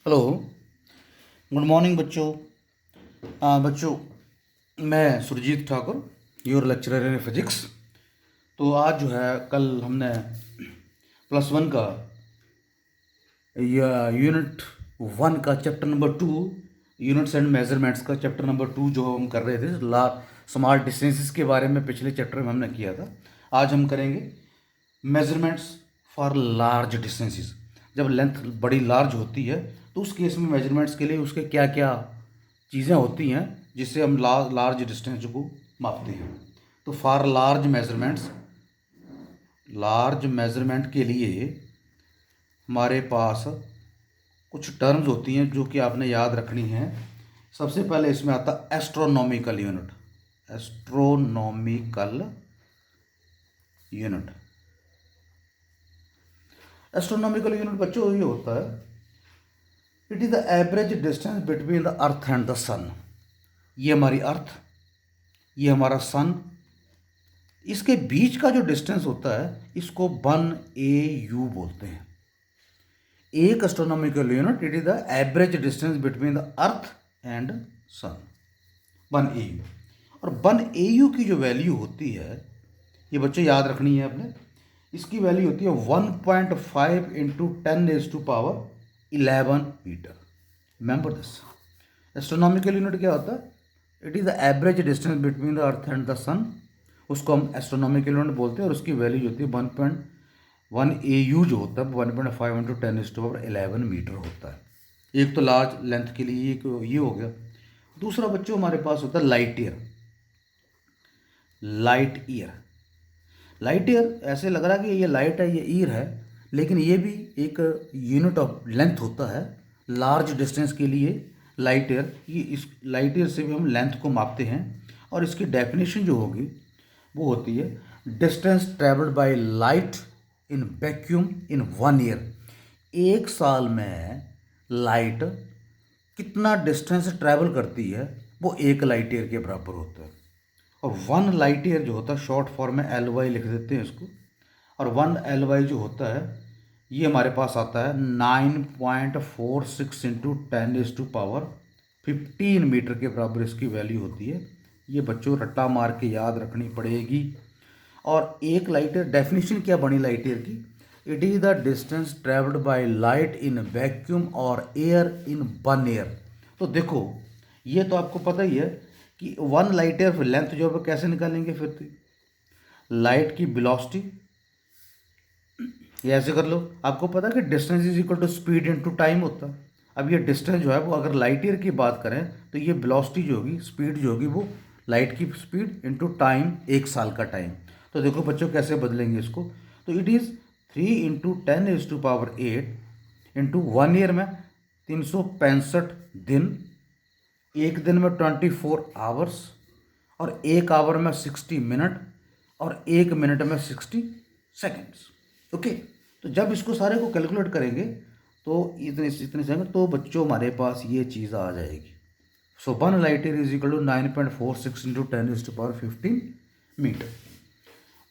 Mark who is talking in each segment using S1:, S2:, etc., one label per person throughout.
S1: Hello. Good morning बच्चों। बच्चों, मैं Surjeet Thakur, your lecturer in physics. तो आज जो है, कल हमने +1 का यूनिट 1 का chapter number 2, units and measurements का चैप्टर नंबर 2 जो हम कर रहे थे, स्मॉल डिस्टेंसेस के बारे में पिछले चैप्टर में हमने किया था। आज हम करेंगे मेजरमेंट्स फॉर लार्ज डिस्टेंसेस। जब लेंथ बड़ी लार्ज होती है तो उस केस में मेजरमेंट्स के लिए उसके क्या क्या चीज़ें होती हैं जिससे हम लार्ज डिस्टेंस को मापते हैं। तो फॉर लार्ज मेजरमेंट के लिए हमारे पास कुछ टर्म्स होती हैं जो कि आपने याद रखनी है। सबसे पहले इसमें आता है astronomical unit. Astronomical unit astronomical unit बच्चों ये होता है, it is the average distance between the earth and the sun. ये हमारी अर्थ, ये हमारा सन, इसके बीच का जो डिस्टेंस होता है इसको 1 AU बोलते हैं। एक astronomical unit, it is the average distance between the earth and sun, 1 AU। और 1 AU की जो वैल्यू होती है, ये बच्चे याद रखनी है आपने, इसकी वैल्यू होती है 1.5 into 10⁻11 metre. Remember this. Astronomical unit क्या होता है? It is the average distance between the earth and the sun, उसको हम एस्ट्रोनॉमिकल यूनिट बोलते हैं। और उसकी वैल्यू होती है 1.1 AU जो होता है 1.5 इंटू 10⁻11 मीटर होता है। एक तो लार्ज लेंथ के लिए ये हो गया। दूसरा बच्चों हमारे पास होता है लाइट ईयर। लाइट ईयर ऐसे लग रहा है कि ये लाइट है, ये ईयर है, लेकिन ये भी एक यूनिट ऑफ लेंथ होता है लार्ज डिस्टेंस के लिए। लाइट ईयर, ये इस लाइट ईयर से भी हम लेंथ को मापते हैं। और इसकी डेफिनेशन जो होगी वो होती है distance travelled by light in vacuum in 1 year. 1 साल में लाइट कितना डिस्टेंस ट्रैवल करती है वो 1 लाइट ईयर के बराबर होता है। और 1 लाइट ईयर जो होता है, शॉर्ट फॉर्म में LY लिख देते हैं इसको। और 1 LY जो होता है ये हमारे पास आता है 9.46 इंटू 10⁻15 मीटर के बराबर इसकी वैल्यू होती है। ये बच्चों रट्टा मार के याद रखनी पड़ेगी। और 1 लाइट ईयर, डेफिनेशन क्या बनी लाइट ईयर की? It is the distance travelled by light in vacuum और एयर इन 1 ईयर। तो देखो, ये तो आपको पता ही है कि 1 लाइट ईयर लेंथ जो है कैसे निकालेंगे। फिर लाइट की वेलोसिटी, ये ऐसे कर लो। आपको पता है कि distance is equal to speed into time होता है। अब ये डिस्टेंस जो है वो, अगर लाइट ईयर की बात करें तो ये वेलोसिटी जो होगी, स्पीड जो होगी, वो लाइट की स्पीड इनटू टाइम, 1 साल का टाइम। तो देखो बच्चों कैसे बदलेंगे इसको। तो it is 3 into 10⁸8 into 1 year में 365 दिन, एक दिन में 24 आवर्स, और 1 आवर में 60 मिनट, और 1 मिनट में 60 सेकेंड्स। ओके। तो जब इसको सारे को कैलकुलेट करेंगे तो इतने इतने सेकंड, तो बच्चों हमारे पास ये चीज़ आ जाएगी। So 1 light year is equal to 9.46 into 10⁻15 metre.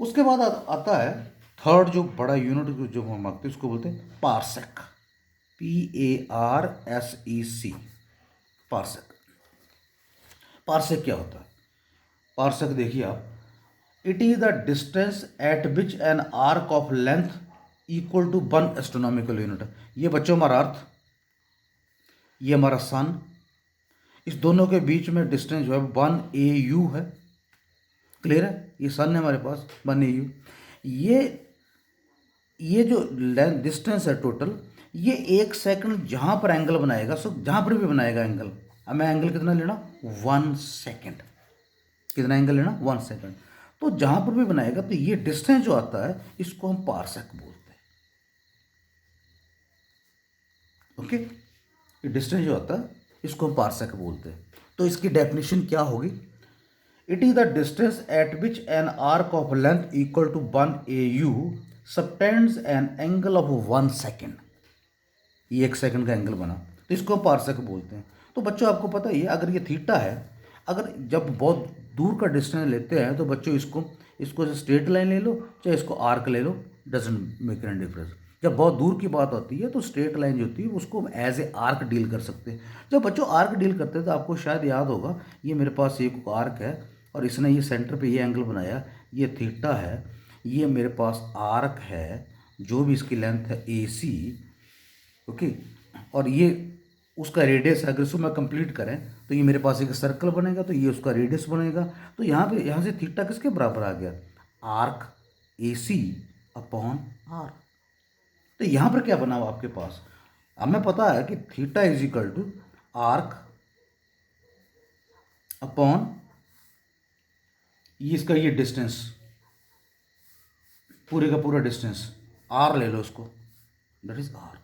S1: उसके बाद आता है थर्ड जो बड़ा यूनिट जो हम मांगते हैं, उसको बोलते हैं पारसेक। PARSEC। पारसेक। पारसेक क्या होता है? पारसेक देखिए आप, it is the distance at which an arc of length equal to 1 astronomical unit. ये बच्चों हमारा अर्थ, ये हमारा सन, इस दोनों के बीच में डिस्टेंस जो है 1 AU है। क्लियर है? ये सन है हमारे पास 1 AU। ये जो डिस्टेंस है टोटल, ये 1 सेकंड जहाँ पर एंगल बनाएगा, सब जहाँ पर भी बनाएगा एंगल, हमें एंगल कितना लेना? 1 सेकंड। कितना एंगल लेना? 1 सेकंड। तो जहाँ पर भी बनाएगा तो ये डिस्टेंस जो आता है इसको हम पारसेक बोलते हैं। ओके। ये डिस्टेंस जो आता है इसको हम पारसेक बोलते हैं। तो इसकी डेफिनेशन क्या होगी? It is the distance at which an arc of length equal to 1 AU subtends an angle of 1 second. ये 1 सेकंड का एंगल बना तो इसको पारसेक बोलते हैं। तो बच्चों आपको पता ही है, अगर ये थीटा है, अगर जब बहुत दूर का डिस्टेंस लेते हैं तो बच्चों इसको स्ट्रेट लाइन ले लो, चाहे इसको आर्क ले लो, डजेंट मेक एनी डिफरेंस। जब बहुत दूर की बात होती है तो स्ट्रेट लाइन जो होती है उसको एज ए आर्क डील कर सकते हैं। जब बच्चों आर्क डील करते हैं तो आपको शायद याद होगा, ये मेरे पास एक आर्क है और इसने ये सेंटर पे ये एंगल बनाया, ये थीटा है, ये मेरे पास आर्क है, जो भी इसकी लेंथ है ए सी, ओके, और ये उसका रेडियस है। अगर इसको मैं कंप्लीट करें तो ये मेरे पास एक सर्कल बनेगा, तो ये उसका रेडियस बनेगा। तो यहाँ से थीटा किसके बराबर आ गया, arc A C upon R. तो यहाँ पर क्या बना हुआ आपके पास, हमें पता है कि theta is equal to arc upon ये इसका ये डिस्टेंस, पूरे का पूरा डिस्टेंस आर ले लो इसको, दैट इज आर।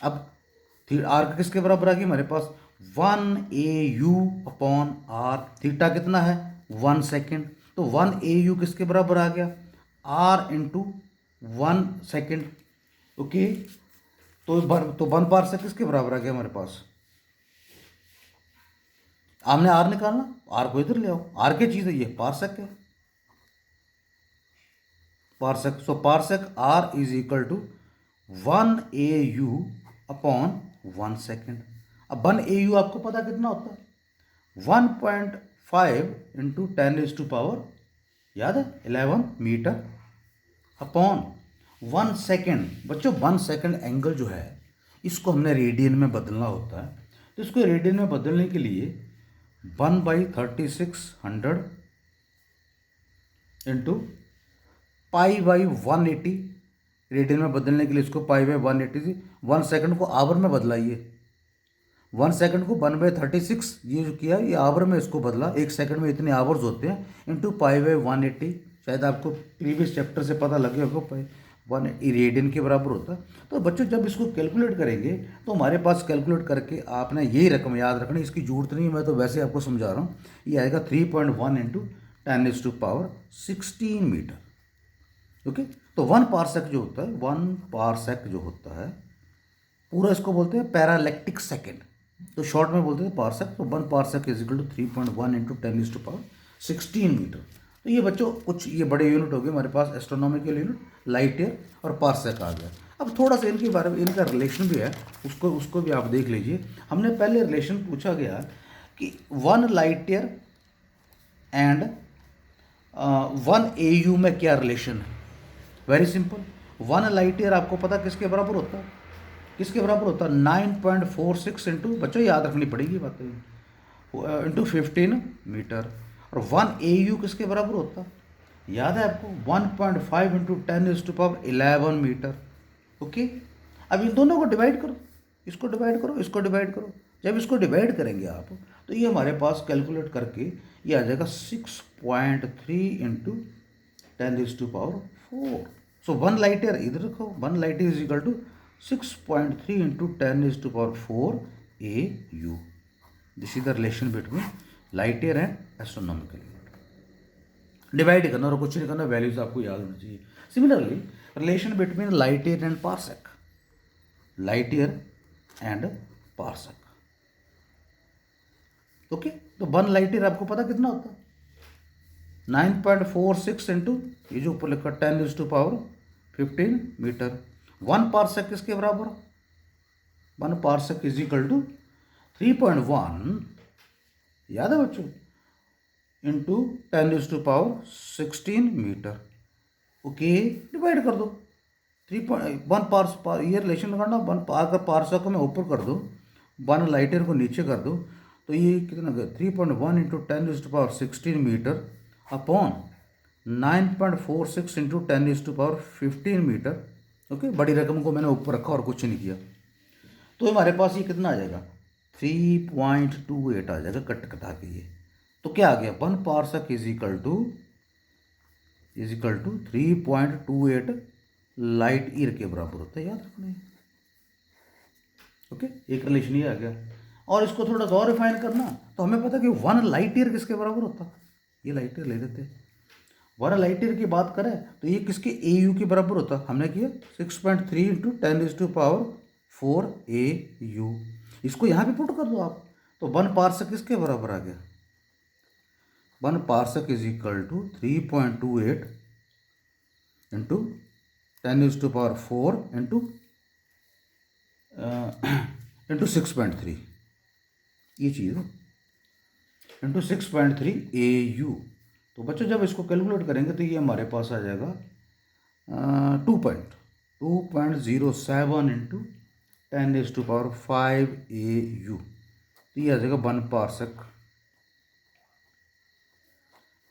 S1: अब आर किसके बराबर आ गई हमारे पास, 1 AU अपॉन आर। थीटा कितना है, 1 सेकेंड, तो 1 AU किसके बराबर आ गया, आर इंटू 1 सेकेंड, ओके। तो 1 पार्सेक किसके बराबर आ गया हमारे पास, हमने आर निकालना, आर को इधर ले आओ, आर की चीज़ है ये, पार्सेक है, parsec. So parsec R is equal to 1 AU upon 1 second. अब 1 AU आपको पता कितना होता है, 1.5 इंटू 10⁻⁴, याद है, 11 मीटर अपॉन 1 सेकेंड। बच्चों 1 सेकेंड एंगल जो है इसको हमने रेडियन में बदलना होता है, तो इसको रेडियन में बदलने के लिए 1/3600 इंटू π/180, रेडियन में बदलने के लिए इसको π/180, 1 सेकेंड को आवर में बदलाइए, 1 सेकेंड को 1/36 ये जो किया ये आवर में इसको बदला, 1 सेकेंड में इतने आवर्स होते हैं, इंटू π/180। शायद आपको प्रीवियस चैप्टर से पता लगे होगा, 180 रेडियन के बराबर होता है। तो बच्चों जब इसको कैलकुलेट करेंगे तो हमारे पास कैलकुलेट करके आपने यही रकम याद रखनी, इसकी जरूरत नहीं है, मैं तो वैसे आपको समझा रहा हूँ। ये आएगा 3.1 इंटू 10⁻16 मीटर, ओके। तो 1 पार्सेक जो होता है, 1 पार्सेक जो होता है पूरा इसको बोलते हैं पैरालैक्टिक सेकेंड, तो शॉर्ट में बोलते हैं पार्सेक। तो 1 parsec is equal to 3.1 into 10⁻16 metre. तो ये बच्चों कुछ ये बड़े यूनिट हो गए हमारे पास, एस्ट्रोनॉमिकल यूनिट, लाइट ईयर और पार्सेक आ गया। अब थोड़ा सा इनके बारे में, इनका रिलेशन भी है, उसको भी आप देख लीजिए। हमने पहले रिलेशन पूछा गया कि 1 लाइट ईयर एंड 1 AU में क्या रिलेशन है। वेरी सिंपल, 1 लाइट ईयर आपको पता किसके बराबर होता है, किसके बराबर होता है, 9.46 इंटू, बच्चों याद रखनी पड़ेगी बातें, इंटू 15 मीटर। और 1 AU किसके बराबर होता है, याद है आपको, 1.5 इंटू 10⁻11 मीटर, ओके। अब इन दोनों को डिवाइड करो, इसको डिवाइड करो, इसको डिवाइड करो। जब इसको डिवाइड करेंगे आप तो ये हमारे पास कैलकुलेट करके ये आ जाएगा 6.3 इंटू 10⁻4। सो 1 लाइट ईयर इधर रखो, 1 light year is equal to 6.3 into 10⁻4 AU। This is the relation between light year and astronomical unit. Divide करना और कुछ नहीं करना, वैल्यूज आपको याद होनी चाहिए। Similarly relation between light year and parsec, light year and parsec, okay. तो 1 लाइट ईयर आपको पता कितना होता है, 9.46 इंटू ये जो ऊपर लिखा 10⁻15 मीटर। 1 पार्सेक किसके बराबर, 1 पार्सेक इज इक्वल टू 3.1, याद है बच्चों, इंटू 10⁻16 मीटर, ओके। डिवाइड कर दो, 3.1 ये रिलेशन लगाना, 1 अगर पार्सेक को मैं ऊपर कर दो, 1 लाइट ईयर को नीचे कर दो, तो ये कितना गया, 3.1 into 10⁻16 metre upon 9.46 into 10⁻15 metre, okay. बड़ी रकम को मैंने ऊपर रखा और कुछ नहीं किया, तो हमारे पास ये कितना आ जाएगा, 3.28 आ जाएगा कट कटा के ये। तो क्या आ गया, 1 parsec is equal to 3.28 light year के बराबर होता है, याद रखना है, ओके। एक रिलेशन ये आ गया। और इसको थोड़ा सा और रिफाइन करना तो हमें पता कि 1 लाइट ईयर किसके बराबर होता, ये लाइट ईयर ले लेते हैं। 1 लाइट ईयर की बात करें तो ये किसके, AU के बराबर होता, हमने किया 6.3 इंटू 10⁻4 AU। इसको यहाँ पे पुट कर दो आप, तो 1 पार्सेक किसके बराबर आ गया, 1 parsec is equal to 3.28 into 10⁴ into 6.3, ये चीज़ है, इंटू 6.3 AU। तो बच्चों जब इसको कैलकुलेट करेंगे तो ये हमारे पास आ जाएगा 2.07 इंटू 10⁵ AU। तो ये आ जाएगा 1 पार्सक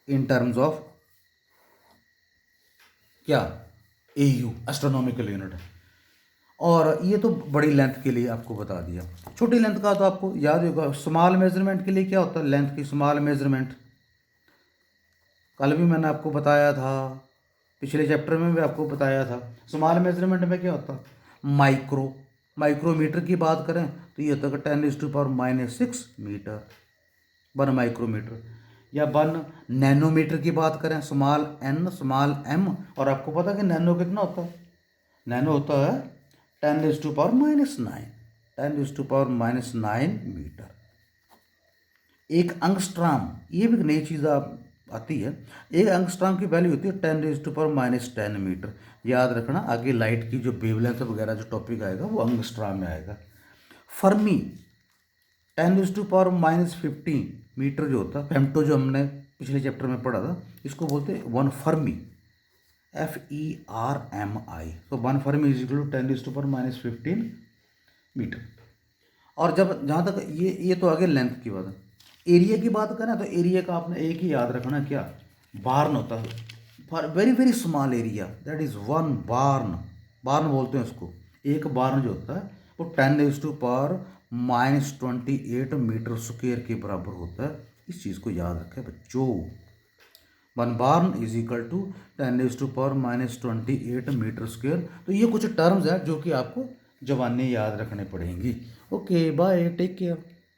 S1: इन टर्म्स ऑफ क्या, AU, एस्ट्रोनॉमिकल यूनिट। और ये तो बड़ी लेंथ के लिए आपको बता दिया। छोटी लेंथ का तो आपको याद होगा, स्मॉल मेजरमेंट के लिए क्या होता है, लेंथ की स्मॉल मेजरमेंट कल भी मैंने आपको बताया था, पिछले चैप्टर में भी आपको बताया था। स्मॉल मेजरमेंट में क्या होता है, माइक्रोमीटर की बात करें तो ये होता है 10⁻⁻6 मीटर 1 माइक्रोमीटर। या 1 नैनोमीटर की बात करें, स्मॉल n स्मॉल m। और आपको पता है कि नैनो कितना होता है, नैनो होता है 10⁻⁹ 10⁻⁹ मीटर। एक अंगस्ट्राम, ये भी एक नई चीज़ आती है, एक अंगस्ट्राम की वैल्यू होती है 10⁻10 मीटर। याद रखना, आगे लाइट की जो वेवलेंथ वगैरह जो टॉपिक आएगा वो अंगस्ट्राम में आएगा। फर्मी 10⁻⁻15 मीटर जो होता है, फेम्टो जो हमने पिछले चैप्टर में पढ़ा था, इसको बोलते हैं 1 फर्मी, FERMI। तो 1 fermi is equal to 10⁻⁻15 metre. और जब जहाँ तक ये तो आगे लेंथ की बात है, एरिया की बात करें तो एरिया का आपने एक ही याद रखना, क्या, बार्न होता है, for very very small area, that is 1 बार्न, बार्न बोलते हैं उसको। एक बार्न जो होता है वो 10⁻⁻28 मीटर स्क्वायर के बराबर होता है। इस चीज़ को याद रखें बच्चों, 1 barn is equal to 10⁻⁻28 metre square. तो ये कुछ टर्म्स हैं जो कि आपको जबानी याद रखने पड़ेंगी। Okay bye, take care.